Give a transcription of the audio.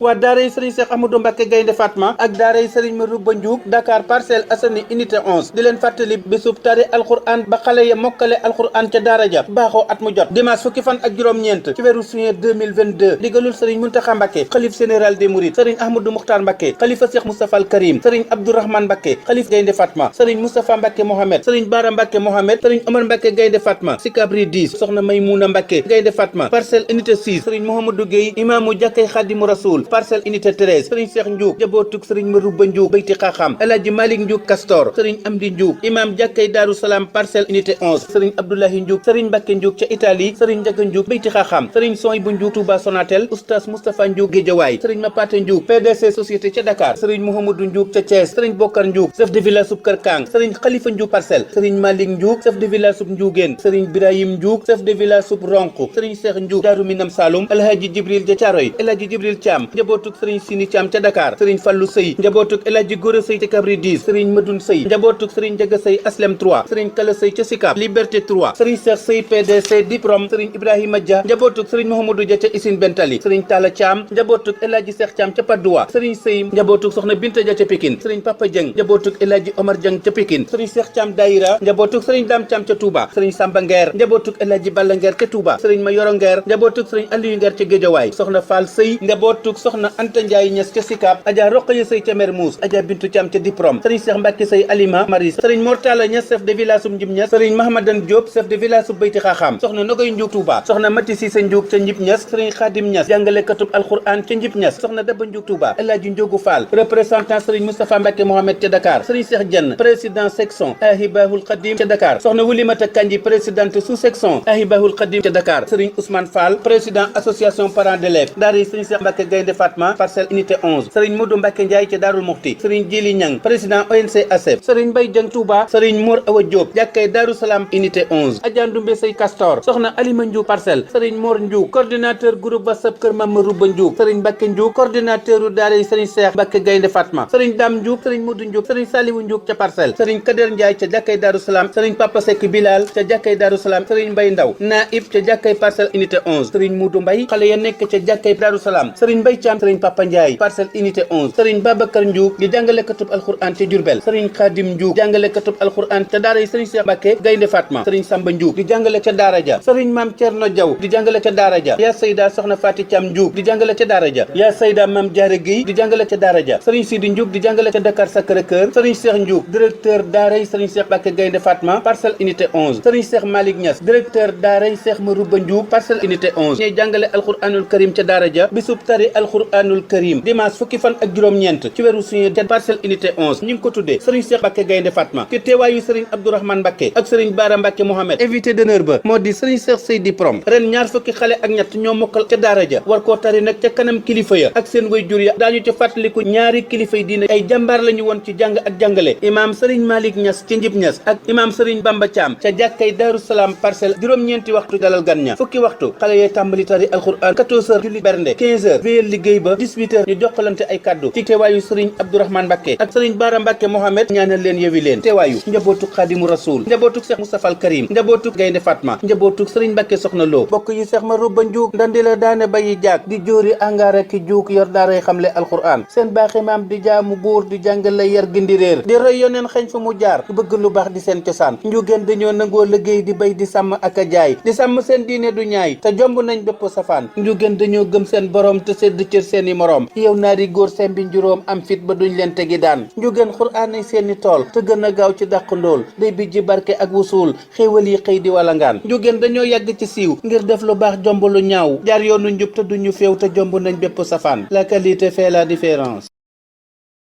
waa daaray sëriñ Cheikh Ahmadou Mbacké Gaynde Fatma ak daaray sëriñ Marouba Ndiouk Dakar Parcelles Assainies unité 11 di leen fàttali bésub tari alxuraan ba xale ya mokkale alxuraan ca daara ja baaxoo at mu jot dimanche fukki fan ak juróom-ñeent ci weeru juin 2022 digalul sëriñ Mountakha Mbacké xalif général des mourides sëriñ Ahmadou Mokhtar Mbacké xalifa Cheikh Moustapha al Karim sëriñ Abdourahmane Mbacké xalif Gaynde Fatma sëriñ Moustapha Mbacké Mohamed sëriñ Bara Mbacké Mohamed sëriñ Omar Mbacké Gaynde Fatma Sikabri 10 soxna Maymouna Mbacké Gaynde Fatma Parcelles unité 6 sëriñ Mouhamadou Gueye imaamu jàkkay Khadimou Rasoul Parcelles unité 13 sëriñ Cheikh Ndiouk jabootug sëriñ Marouba Ndiouk bayti xaaxam El Hadji Malick Ndiouk Castor sëriñ Amdi Ndiouk imam jàkkay Daaru Salaam Parcelles unité 11 sëriñ Abdoulahi Ndiouk sëriñ Mbacké Ndiouk ca Italie sëriñ Ndiaga Ndiouk bayti xaaxam sëriñ Sohibou Ndiouk Touba Sonatel oustaz Moustapha Ndiouk Guédiawaye sëriñ Mapate Ndiouk PDC société ca Dakar sëriñ Mouhamadou Ndiouk ca Thiès sëriñ Bokar Ndiouk chef de village sub Kër Kang sëriñ Khalifa Ndiouk Parcelles sëriñ Malick Ndiouk chef de village sub Ndiougène sëriñ Birahim Ndiouk chef de village sub Ronk sëriñ Cheikh Ndiouk Daaru Minam Saloum El Hadji Djibril ja Thiaroye El Hadji Djibril Thiam njabootug sëriñ Sini Thiam ca Dakar sëriñ Fallou Sey njabootug El Hadji Gora Sey ca Kabri 10 sëriñ Madoun Sey njabootug sëriñ Ndiaga Sey Aslem 3 sëriñ Kala Sey ca Sicap Liberté 3 sëriñ Cheikh Sey PDC Diprom sëriñ Ibrahima Dia njabootug sëriñ Mouhamadou Dia ca Isine Bentali sëriñ Talla Thiam njabootug El Hadji Cheikh Thiam ca Padoua sëriñ Sey njabootug soxna Binta Dia ca Pikine sëriñ Papa Dieng njabootug El Hadji Omar Dieng ca Pikine sëriñ Cheikh Thiam Daïra njabootug sëriñ Dame Thiam ca Touba sëriñ Samba Nguer njabootug El Hadji Balla Nguer ca Touba sëriñ Mayoro Nguer njabootug sëriñ Aliou Nguer ca Guédiawaye soxna Fall Sey njabootug soxna Anta Ndiaye Niass ca Sicap Adja Rokhaya Sey ca Mermoz Adja Bintou Thiam ca Diprom sëriñ Cheikh Mbacké Sey Alima Maris sëriñ Mortala Niass chef de village sub Njib Niass sëriñ Mahamadan Diop chef de village sub Beyti Xaaxam soxna Nogoy Ndiouk Touba soxna Mati Cissé Ndiouk ca Njib Niass sëriñ Khadim Niass jàngalekatub alquran ca Njib Niass soxna Daba Ndiouk Touba El Hadji Ndiogu Fall représentant sëriñ Moustapha Mbacké Mohamed ca Dakar sëriñ Cheikh Diène président section Ahibahul Khadim ca Dakar soxna Wulimata Kandji présidente sous section Ahibahul Khadim ca Dakar sëriñ Ousmane Fall président association parents d'élèves daara sëriñ Cheikh Mbacké Gaynde Fatma Parcelles unité 11 sëriñ Modou Mbacké Ndiaye ca Darul Muxti sëriñ Djili Niang président ONC ASEP sëriñ Mbaye Dieng Touba sëriñ Mor Awa Diop jàkkay Darou Salam unité 11 Adja Ndoumbe Sey Castor soxna Alima Ndiouk Parcelles sëriñ Mor Ndiouk coordinateur groupe WhatsApp Kër Mame Marouba Ndiouk sëriñ Mbacké Ndiouk coordinateur u daara sëriñ Cheikh Mbacké Gaynde Fatma sëriñ Dame Ndiouk sëriñ Modou Ndiouk sëriñ Saliwu Ndiouk ca Parcelles sëriñ Kader Ndiaye ca jàkkay Darou Salam sëriñ Papa Seck Bilal ca jàkkay Darou Salam sëriñ Mbaye Ndaw Naib ca jàkkay Parcelles unité 11 sëriñ Moudou Mbaye xale ya nekk ca jàkkay Darou Salam sëriñ Mbaye Thiam sëriñ Papa Ndiaye Parcelles unité 11 sëriñ Babacar Ndiouk di jàngalekatub alquran ca Diourbel sëriñ Khadim Ndiouk jàngalekatub alquran ca daara sëriñ Cheikh Mbacké Gaynde Fatma sëriñ Samba Ndiouk di jàngale ca daara ja sëriñ Mame Thierno Diaw di jàngale ca daara ja yaa Seyda soxna Fati Thiam Ndiouk di jàngale ca daara ja yaa Seyda Mame Diarra Gueye di jàngale ca daara ja sëriñ Sidi Ndiouk di jàngale ca Dakar Sacré-Cœur sëriñ Cheikh Ndiouk directeur daaray sëriñ Cheikh Mbacké Gaynde Fatma Parcelles unité 11 sëriñ Cheikh Malick Niass directeur daaray Cheikh Marouba Ndiouk Parcelles unité 11 ñuy jàngale alquranul karim ca daara ja bisub tari alquranul karim dimanche fukki fan ak juróom-ñeent ci weeru suñu ca Parcelles unité 11 ñu ngi ko tuddee sëriñ Cheikh Mbacké Gaynde Fatma ci teewaayu sëriñ Abdourahmane Mbacké ak sëriñ Bara Mbacké Mohamed invité d'honneur ba moo di sëriñ Cheikh Seydi Prom ren ñaar fukki xale ak ñett ñoo mokkal ca daara ja war koo tari nag ca kanam kilifa ya ak seen way jur ya daañu ca fàttaliku ñaari kilifa yi diine ay jàmbaar lañu woon ci jàng ak jàngale imaam sëriñ Malick Niass ci Njib Niass ak imaam sëriñ Bamba Thiam ca jàkkay Darou Salam Parcelles juróom-ñeenti waxtu dalal gan ña fukki waxtu xale yee tàmbali tari alquran 14h julli bernde 15h wéyal liggéey ba 18h ñu jokkalante ay kaddu ci teewaayu sëriñ Abdourahmane Mbacké ak sëriñ Bara Mbacké Mohamed ñaanal leen yewi leen teewaayu njabootuk Khadimou Rasoul njabootuk Cheikh Moustapha al Karim njabootuk Gaynde Fatma njabootuk sëriñ Mbacké Soxna Lo bokk yi Cheikh Marouba Ndiouk ndandi la daane bayi jaag di jóori angaara ki juuk yor daaray xamle alquran seen baaxi maam di jaamu buur di jàngale yar gindi réer di roy yoneen xeñ fu mu jaar bëgg lu baax di seen cosaan njugeen dañoo nangoo liggéey di bay di sàmm ak a jaay di sàmm seen diine du ñaay te jomb nañ bépp safaan njugeen dañoo gëm seen borom te sedd cër seeni moroom yow naari góor seen bi njuróom am fit ba duñ leen tegi daan njugeen xuraan ay seeni tool te gën a gaaw ci dàq ndool day bi ji barke ak wusuul xéewal yi xëy di walangaan njugeen dañoo yàgg ci siiw ngir def lu baax jomb lu ñaaw jaar yoonu njub te duñu féew te jomb nañ bépp safaan la qualité fait la différence.